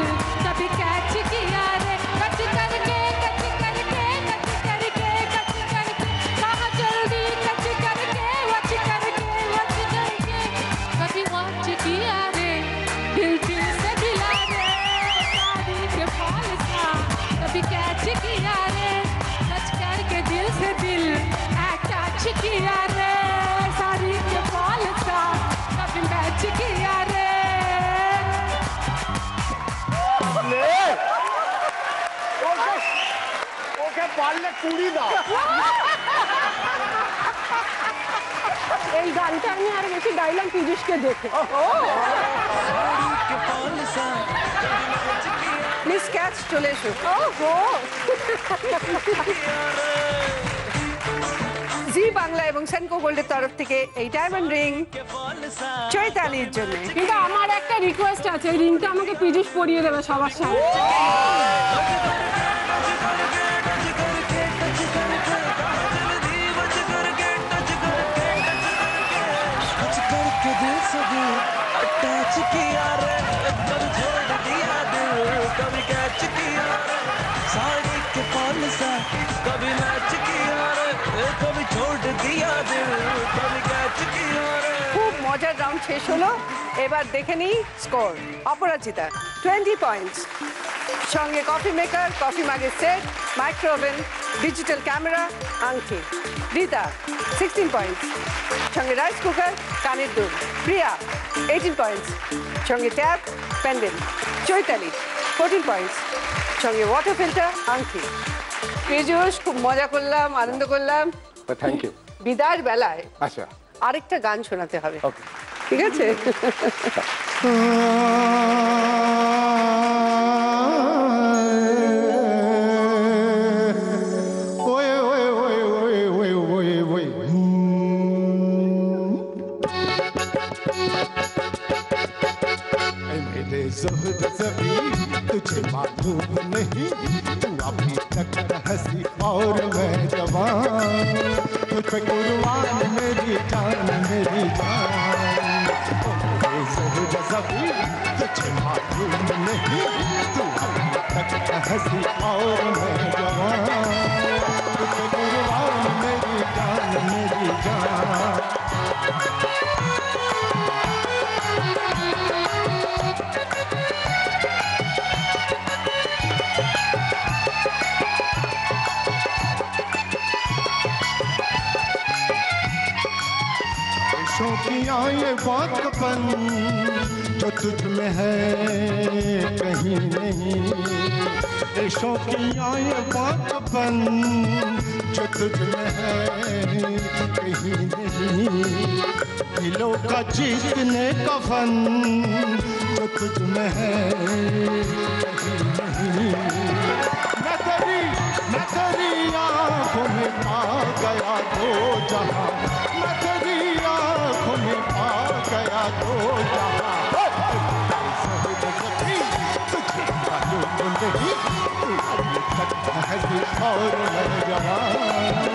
कभी कैच किया रे। कच करके कच करके कच करके कच करके कहा जल्दी कच करके वच करके वच करके, कभी वॉच किया रे दिल दिल से दिला रे। सारी के फॉल सा कभी कैच किया रे, टच करके दिल से दिल अटैच किया रे। सारी के फॉल सा कभी मैच किया रे। ওকে পারলে কুড়ি দাও। এই গানটা আমি আরো বেশি গাইলাম পীযূষকে দেখে। মিস ক্যাচ চলে এসো। জি বাংলা এবং সেনকো গোল্ডের তরফ থেকে এই ডায়মন্ড রিং চৈতালির জন্য। কিন্তু আমার একটা রিকোয়েস্ট আছে, এই রিংটা আমাকে পীযূষ পরিয়ে দেবে সবার সামনে। अटैच किया रे कभी छोड़ दिया दिल, कभी कैच किया रे साड़ी के फॉल सा, कभी मैच किया रे कभी छोड़ दिया दिल, कभी कैच किया रे। খুব মজার রাউন্ড শেষ হলো। এবার দেখে নিই স্কোর। অপরাজিতা 20 পয়েন্টস, সঙ্গে কফি মেকার, কফি মাগের সেট, মাইক্রোওভেন, ডিজিটাল ক্যামেরা, আংটি। রীতা 16 পয়েন্টস, সঙ্গে রাইস কুকার, কানের দুল। প্রিয়া 18 পয়েন্টস, সঙ্গে ট্যাপ, প্যান্ডেল। চৈতালি 14 পয়েন্টস, সঙ্গে ওয়াটার ফিল্টার, আংটি। পীযূষ খুব মজা করলাম, আনন্দ করলাম। Thank you. বিদায়ের বেলায় আচ্ছা আরেকটা গান শোনাতে হবে, ওকে ঠিক আছে? Way way way way way way way मेरे ज़ोहर ज़बी तुझ तुझे मालूम नहीं तू अभी तक हंसी और मैं जवान तुझ पे कुर्बान मेरी जान मेरी जान तुझे मालूम नहीं तू अभी तक हंसी और मैं जवान तुझ पे कुर्बान मेरी जान मेरी जान शौकिया ये बातपन जो तुझ में है कहीं नहीं ये शौकिया ये बातपन जो तुझ में है कहीं नहीं दिलों का जीतने का फन जो तुझ में है कहीं नहीं मैं तेरी आँखों में पा गया तो जहाँ मैं तेरी आँखों में पा गया तो जहाँ तुझे मालूम नहीं तू अभी तक हंसी और मैं जवान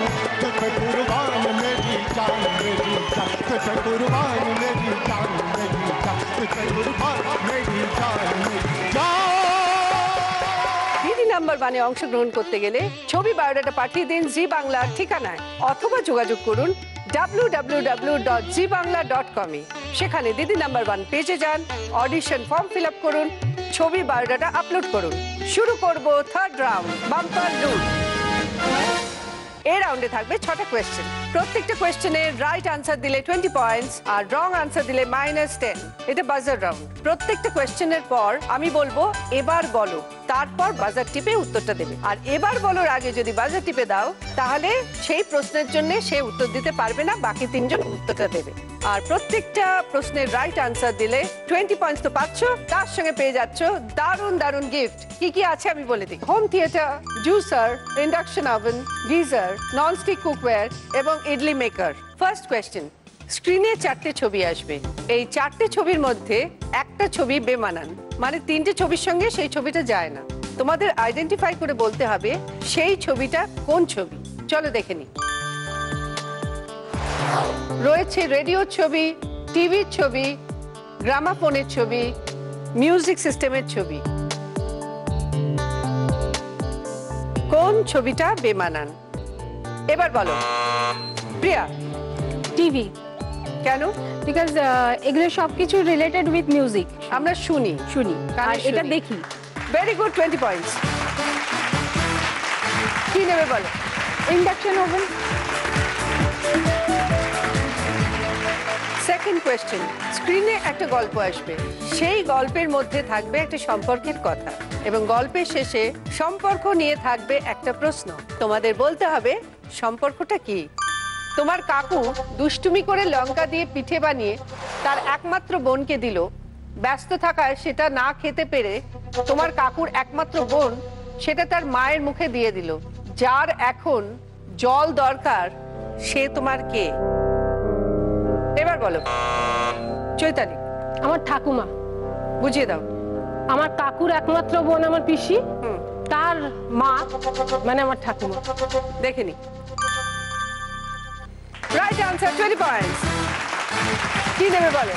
तुझ पे कुर्बान मेरी जान मेरी जान तुझ पे कुर्बान मेरी जान मेरी जान तुझ पे कुर्बान मेरी जान मेरी जान দিদি নাম্বার ওয়ানে অংশগ্রহণ করতে গেলে ছবি বায়োডাটা পাঠিয়ে দিন জি বাংলার ঠিকানায় অথবা যোগাযোগ করুন www.zbangla.com এ সেখানে দিদি নাম্বার 1 পেজে যান অডিশন ফর্ম ফিল আপ করুন ছবি বায়োডাটা আপলোড করুন শুরু করব থার্ড রাউন্ড বাম্পার লুট এই রাউন্ডে থাকবে 6টা কোশ্চেন প্রত্যেকটা কোশ্চেনে রাইট আনসার দিলে 20 পয়েন্টস আর রং আনসার দিলে -10 এটা বাজার রাউন্ড প্রত্যেকটা কোশ্চেনের পর আমি বলবো এবার বলো তারপর বাজার টিপে উত্তরটা দেবে আর এবার বলার আগে যদি বাজার টিপে দাও তাহলে সেই প্রশ্নের জন্য সে উত্তর দিতে পারবে না বাকি তিনজন উত্তরটা দেবে আর প্রত্যেকটা প্রশ্নের রাইট আনসার দিলে 20 পয়েন্টস তো পাচ্ছো তার সঙ্গে পেয়ে যাচ্ছো দারুণ দারুণ গিফট কি কি আছে আমি বলে দিই home theatre juicer induction oven geyser nonstick cookware এবং ইডলি মেকার ফার্স্ট কোয়েশ্চেন স্ক্রিনে 4টে ছবি আসবে এই 4টে ছবির মধ্যে একটা ছবি বেমানান মানে 3টে ছবির সঙ্গে সেই ছবিটা যায় না তোমাদের আইডেন্টিফাই করে বলতে হবে সেই ছবিটা কোন ছবি চলো দেখে নি রয়েছে রেডিওর ছবি টিভির ছবি গ্রামাফোনের ছবি মিউজিক সিস্টেমের ছবি কোন ছবিটা বেমানান এবার বলো প্রিয়া টিভি কেন বিকজ এগুলো সবকিছু রিলেটেড উইথ মিউজিক আমরা শুনি আর এটা দেখি ভেরি গুড 20 পয়েন্টস কি নেবে বলো ইন্ডাকশন ওভেন সেকেন্ড কোয়েশ্চেন স্ক্রিনে একটা গল্প আসবে সেই গল্পের মধ্যে থাকবে একটা সম্পর্কের কথা এবং গল্পের শেষে সম্পর্ক নিয়ে থাকবে একটা প্রশ্ন তোমাদের বলতে হবে সম্পর্কটা কি তোমার কাকু দুষ্টুমি করে লঙ্কা দিয়ে পিঠে বানিয়ে তার একমাত্র বোনকে দিল ব্যস্ত থাকায় সেটা না খেতে পেরে তোমার কাকুর একমাত্র বোন সেটা তার মায়ের মুখে দিয়ে দিল যার এখন জল দরকার সে তোমার কে এবার বলো চৈতালি আমার ঠাকুমা বুঝিয়ে দাও আমার কাকুর একমাত্র বোন আমার পিসি তার মা মানে আমার ঠাকুমা দেখে নি রাইট আনসার 20 পয়েন্টস কি নেবে বলো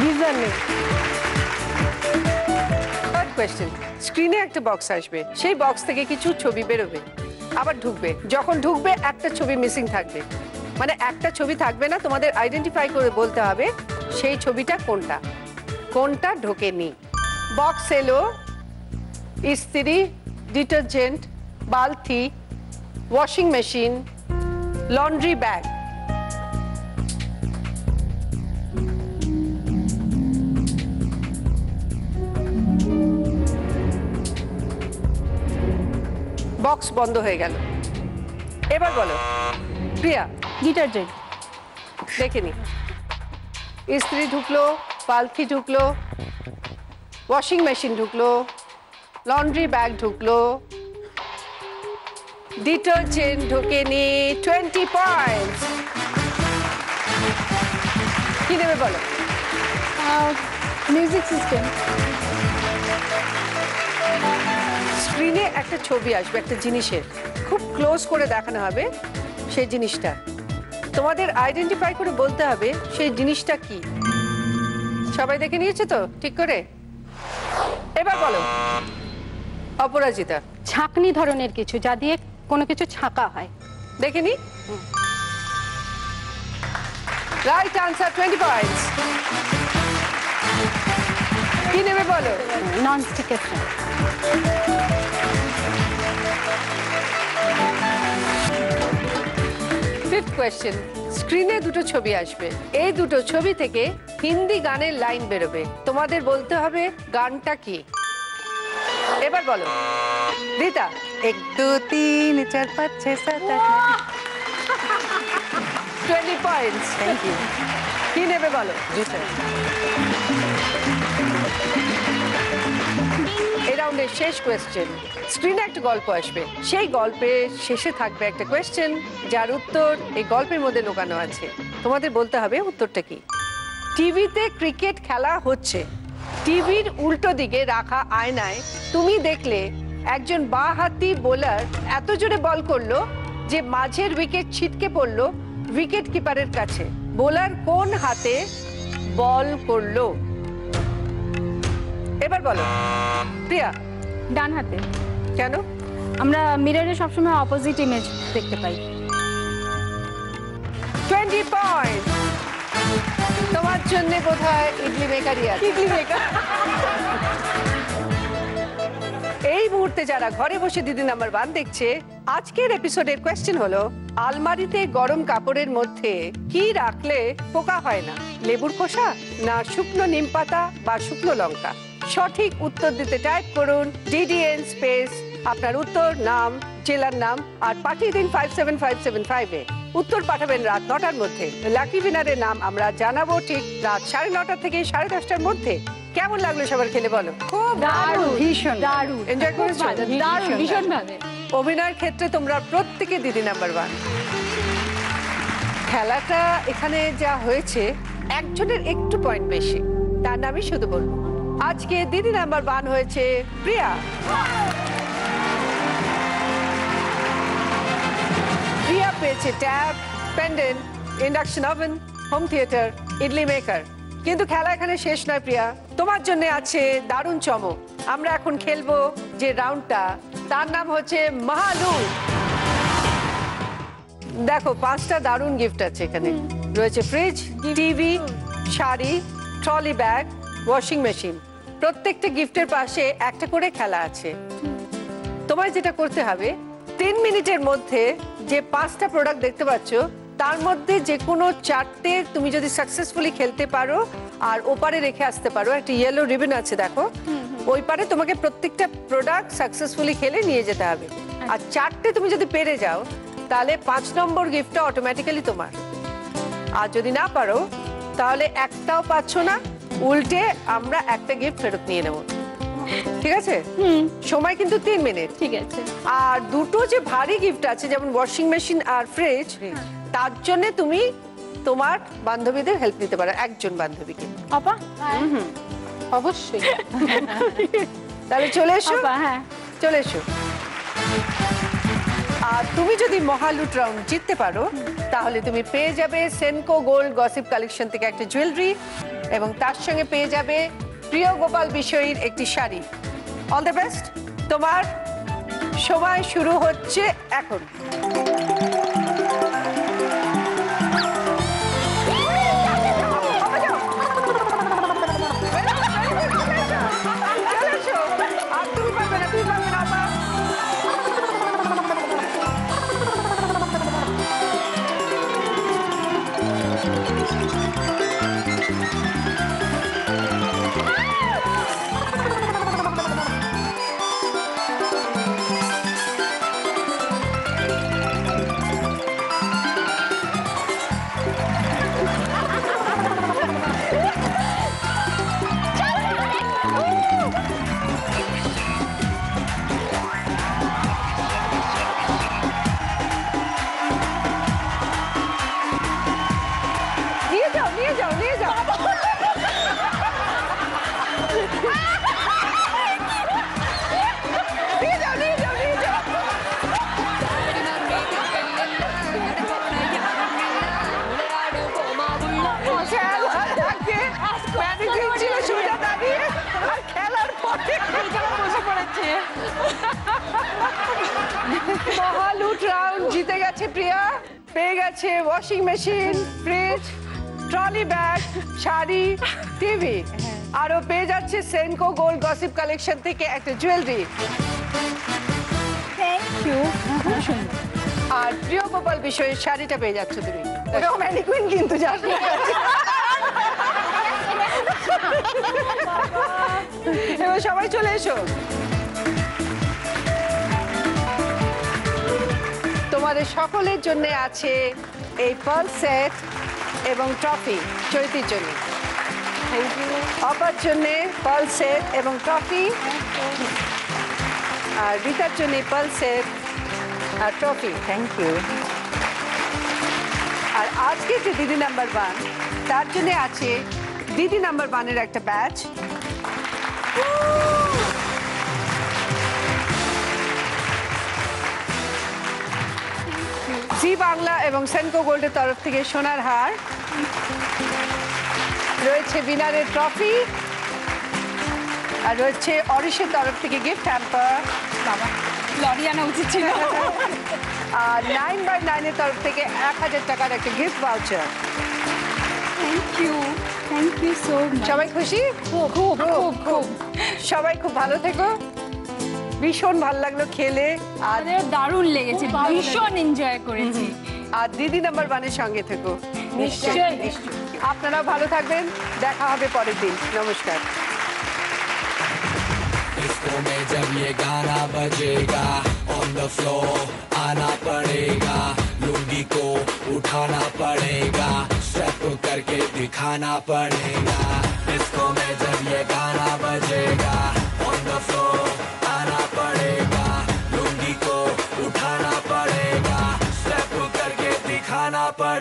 গিজার নেই থার্ড কোয়েশ্চেন স্ক্রিনে একটা বক্স আসবে সেই বক্স থেকে কিছু ছবি বেরোবে আবার ঢুকবে যখন ঢুকবে একটা ছবি মিসিং থাকবে মানে একটা ছবি থাকবে না তোমাদের আইডেন্টিফাই করে বলতে হবে সেই ছবিটা কোনটা কোনটা ঢোকেনি বক্স এলো ইস্ত্রি ডিটারজেন্ট বালতি washing machine laundry bag box বন্ধ হয়ে গেল এবার বলো প্রিয়া ডিটারজেন্ট দেখে নি ইস্ত্রি ঢুকলো পালকি ঢুকলো ওয়াশিং মেশিন ঢুকলো লন্ড্রি ব্যাগ ঢুকলো ডিটারজেন্ট ঢোকেনি 20 পয়েন্টস কি নেবে বলো মিউজিক সিস্টেম স্ক্রিনে একটা ছবি আসবে একটা জিনিসের, খুব ক্লোজ করে দেখানো হবে সেই জিনিসটা। তোমাদের আইডেন্টিফাই করে বলতে হবে সেই জিনিসটা কি। সবাই দেখে নিয়েছে তো ঠিক করে? এবার বলো অপরাজিতা। ছাঁকনি ধরনের কিছু, যা দিয়ে কোনো কিছু ছাঁকা হয়। দেখে নি। Right answer, 20 points. কি নেবে বলো? নন স্টিকের। ফিফথ কোয়েশ্চেন, স্ক্রিনে দুটো ছবি আসবে, এই দুটো ছবি থেকে হিন্দি গানের লাইন বেরোবে, তোমাদের বলতে হবে গানটা কি। এবার বলো রীতা। 1 2 3 4 5 6 7 8 20 পয়েন্টস। Thank you. কি নেবে বলো? জি স্যার। এই রাউন্ডের শেষ কোয়েশ্চেন, স্ক্রিনে একটা গল্প আসবে, সেই গল্পের শেষে থাকবে একটা কোয়েশ্চেন যার উত্তর এই গল্পের মধ্যে লুকানো আছে, তোমাদের বলতে হবে উত্তরটা কি। টিভিতে ক্রিকেট খেলা হচ্ছে, টিভির উল্টো দিকে রাখা আয়নায় তুমি দেখলে একজন বাঁহাতি বোলার এত জোরে বল করলো যে মাঝের উইকেট ছিটকে পড়লো উইকেট কিপারের কাছে। বোলার কোন হাতে বল করলো? এবার বলো প্রিয়া। ডান হাতে। কেন? আমরা মিররে সবসময় অপোজিট ইমেজ দেখতে পাই। 20 পয়েন্ট। তোমার জন্য বোধহয় ইডলি মেকারই আছে। ইডলি মেকার। এই মুহূর্তে যারা ঘরে বসে দিদি নাম্বার 1 দেখছে, আজকের এপিসোডের কোয়েশ্চেন হলো আলমারিতে গরম কাপড়ের মধ্যে কি রাখলে পোকা হয় না? লেবুর খোসা, না শুকনো নিমপাতা বা শুকনো লঙ্কা? সঠিক উত্তর দিতে টাইপ করুন DDN স্পেস আপনার উত্তর, নাম, জেলার নাম আর পাঠিয়ে দিন 57575 এ। উত্তর পাঠাবেন রাত 9টার মধ্যে। লাকি উইনারের নাম আমরা জানাবো ঠিক রাত 9:30 থেকে 10:30টার মধ্যে। কেমন লাগলো সবার খেলে বলো? খুব দারুণ, ভীষণ দারুণ। এনজয় করেছো? দারুণ, ভীষণ ভাবে। অভিনয়ের ক্ষেত্রে তোমরা প্রত্যেকে দিদি নাম্বার 1। খেলাটা এখানে যা হয়েছে একজনের একটু পয়েন্ট বেশি, তার নামই শুধু বলবো। আজকে দিদি নাম্বার 1 হয়েছে প্রিয়া। প্রিয়া পেয়েছে tab, pendant, induction oven, home theatre, idli maker. কিন্তু খেলা এখানে শেষ নয় প্রিয়া, তোমার জন্য আছে দারুণ চমক। আমরা এখন খেলবো যে রাউন্ডটা, তার নাম হচ্ছে মহালু। দেখো 5টা দারুণ গিফট আছে এখানে। রয়েছে fridge, TV, sari, trolley bag, washing machine. প্রত্যেকটা গিফটের পাশে একটা করে খেলা আছে। তোমায় যেটা করতে হবে 3 মিনিটের মধ্যে যে 5টা প্রোডাক্ট দেখতে পাচ্ছ তার মধ্যে যে কোনো 4টে তুমি যদি সাকসেসফুলি খেলতে পারো আর ওপারে রেখে আসতে পারো, একটা ইয়েলো রিবন আছে দেখো, ওই পারে তোমাকে প্রত্যেকটা প্রোডাক্ট সাকসেসফুলি খেলে নিয়ে যেতে হবে। আর 4টে তুমি যদি পেরে যাও তাহলে 5 নম্বর গিফটটা অটোমেটিক্যালি তোমার। আর যদি না পারো তাহলে একটাও পাচ্ছ না, উল্টে আমরা একটা গিফট ফেরত নিয়ে নেব। ঠিক আছে? সময় কিন্তু 3 মিনিট। ঠিক আছে। আর দুটো যে ভারী গিফট আছে যেমন ওয়াশিং মেশিন আর ফ্রিজ, তার জন্য তুমি তোমার বান্ধবীদের হেল্প নিতে পারো, একজন বান্ধবীকে। আপা অবশ্যই। তাহলে চলে এসো। হ্যাঁ চলে এসো। আর তুমি যদি মহালুট রাউন্ড জিততে পারো তাহলে তুমি পেয়ে যাবে সেনকো গোল্ড গসিপ কালেকশন থেকে একটা জুয়েলারি এবং তার সঙ্গে পেয়ে যাবে প্রিয় গোপাল বিষয়ীর একটি শাড়ি। All the best. তোমার সময় শুরু হচ্ছে এখন। আর তুমি পারবে না, তুমি পারবে না আপা। রাউন্ড জিতে গেছে প্রিয়া, পেয়ে গেছে washing machine, fridge, trolley bag, sari, TV, আরো পেয়ে যাচ্ছে সেনকো গোল্ড গসিপ কালেকশন থেকে একটা জুয়েলারি। থ্যাংক ইউ, খুব সুন্দর। আর প্রিয় গোপাল বিষয়ের শাড়িটা পেয়ে যাচ্ছ তুমি। ওটাও ম্যানিকুইন কিন্তু জানো। এবার সবাই চলে এসো। তোমাদের সকলের জন্য আছে এই পার্ল সেট এবং ট্রফি চৈতির জন্য। Thank you. অপার জন্য পার্ল সেট এবং ট্রফি, আর রিতার জন্য পার্ল সেট আর ট্রফি। Thank you. আর আজকে যে দিদি নাম্বার 1 তার জন্য আছে দিদি নাম্বার 1-এর একটা ব্যাচ, জি বাংলা এবং সেনকো গোল্ডের তরফ থেকে সোনার হার, রয়েছে বিনারের ট্রফি, আর রয়েছে অরিশের তরফ থেকে গিফট হ্যাম্পার। বাবা, লরি আনা উচিত ছিল। আর 9x9-এর তরফ থেকে 1000 টাকার একটা gift voucher. Thank you so much. সবাই খুশি? খুব খুব খুব। সবাই খুব ভালো থেকো। ভীষণ ভালো লাগলো খেলে, আর আমাদের দারুণ লেগেছে, ভীষণ এনজয় করেছি। আর দিদি নাম্বার 1-এর সঙ্গে থেকো। নিশ্চয়ই। আপনারাও ভালো থাকবেন, দেখা হবে পরের দিন। নমস্কার। डिस्को में जब ये गाना बजेगा ऑन द फ्लोर आना पड़ेगा, लुंगी को उठाना पड़ेगा, स्टेप करके दिखाना पड़ेगा। डिस्को में जब ये गाना बजेगा ऑन द फ्लोर आना पड़ेगा, लुंगी को उठाना पड़ेगा, स्टेप करके दिखाना पड़ेगा।